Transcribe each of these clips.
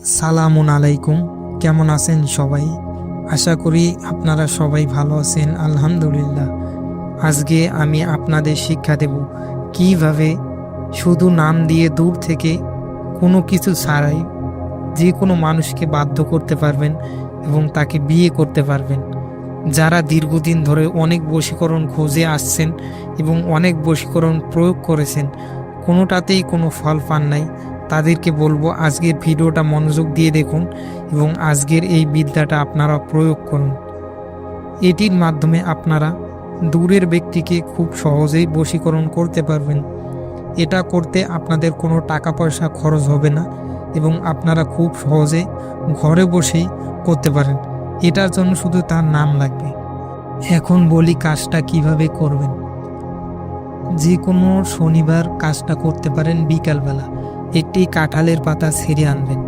সালামুন আলাইকুম। কেমন আছেন সবাই? আশা করি আপনারা সবাই ভালো আছেন। আলহামদুলিল্লাহ। আজকে আমি আপনাদের শিক্ষা দেব কিভাবে শুধু নাম দিয়ে দূর থেকে কোনো কিছু ছাড়াই যে কোনো মানুষকে বাধ্য করতে পারবেন এবং তাকে বিয়ে করতে পারবেন। যারা দীর্ঘদিন ধরে অনেক বশীকরণ খুঁজে আসছেন এবং অনেক বশীকরণ প্রয়োগ করেছেন, কোনোটাতেই কোনো ফল পান নাই, তাদেরকে বলবো আজকের ভিডিওটা মনোযোগ দিয়ে দেখুন এবং আজকের এই বিদ্যাটা আপনারা প্রয়োগ করুন। এটির মাধ্যমে আপনারা দূরের ব্যক্তিকে খুব সহজেই বশীকরণ করতে পারবেন। এটা করতে আপনাদের কোনো টাকা পয়সা খরচ হবে না এবং আপনারা খুব সহজে ঘরে বসেই করতে পারেন। এটার জন্য শুধু তার নাম লাগবে। এখন বলি কাজটা কিভাবে করবেন। যে কোনো শনিবার কাজটা করতে পারেন বিকালবেলা। একটি কাঁঠালের পাতা ছিঁড়ে আনবেন।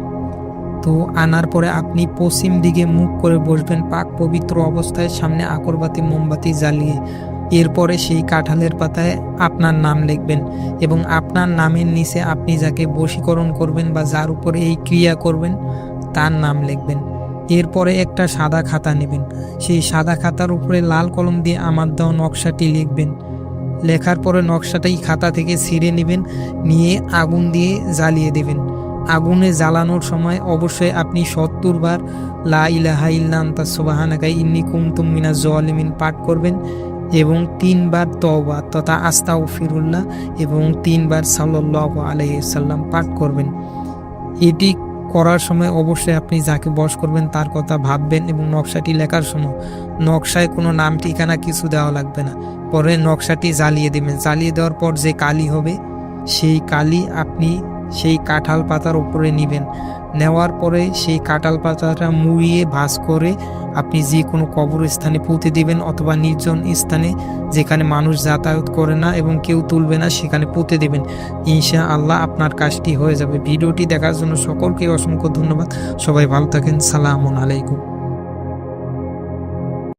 তো আনার পরে আপনি পশ্চিম দিকে মুখ করে বসবেন পাক পবিত্র অবস্থায়, সামনে আকরবাতি মোমবাতি জ্বালিয়ে। এরপরে সেই কাঁঠালের পাতায় আপনার নাম লিখবেন এবং আপনার নামের নিচে আপনি যাকে বশীকরণ করবেন বা যার উপরে এই ক্রিয়া করবেন তার নাম লিখবেন। এরপরে একটা সাদা খাতা নেবেন। সেই সাদা খাতার উপরে লাল কলম দিয়ে আমার দেওয়া নকশাটি লিখবেন। লেখার পরে নকশাটাই খাতা থেকে ছিঁড়ে নেবেন, নিয়ে আগুন দিয়ে জ্বালিয়ে দেবেন। আগুনে জ্বালানোর সময় অবশ্যই আপনি ৭০ বার লা ইলাহা ইল্লা আনতা সুবহানাকা ইন্নী কুনতু মিনাজ জালিমিন পাঠ করবেন এবং ৩ বার তওবা তথা আস্তাগফিরুল্লাহ এবং ৩ বার সাল্লাল্লাহু আলাইহি সাল্লাম পাঠ করবেন। এটি করার সময় অবশ্যই আপনি যাকে বশ করবেন তার কথা ভাববেন এবং নকশাটি লেখার সময় নকশায় কোনো নাম ঠিকানা কিছু দেওয়া লাগবে না। পরে নকশাটি জ্বালিয়ে দেবেন। জ্বালিয়ে দেওয়ার পর যে কালি হবে সেই কালি আপনি সেই কাঁঠাল পাতার উপরে নেবেন। নেওয়ার পরে সেই কাঁঠাল পাতাটা মুড়িয়ে ভাঁজ করে আপনি যে কোনো কবরস্থানে পুঁতে দিবেন অথবা নির্জন স্থানে যেখানে মানুষ যাতায়াত করে না এবং কেউ তুলবে না সেখানে পুঁতে দেবেন। ইনশাআল্লাহ আপনার কাজটি হয়ে যাবে। ভিডিওটি দেখার জন্য সকলকে অসংখ্য ধন্যবাদ। সবাই ভালো থাকেন। সালামুন আলাইকুম।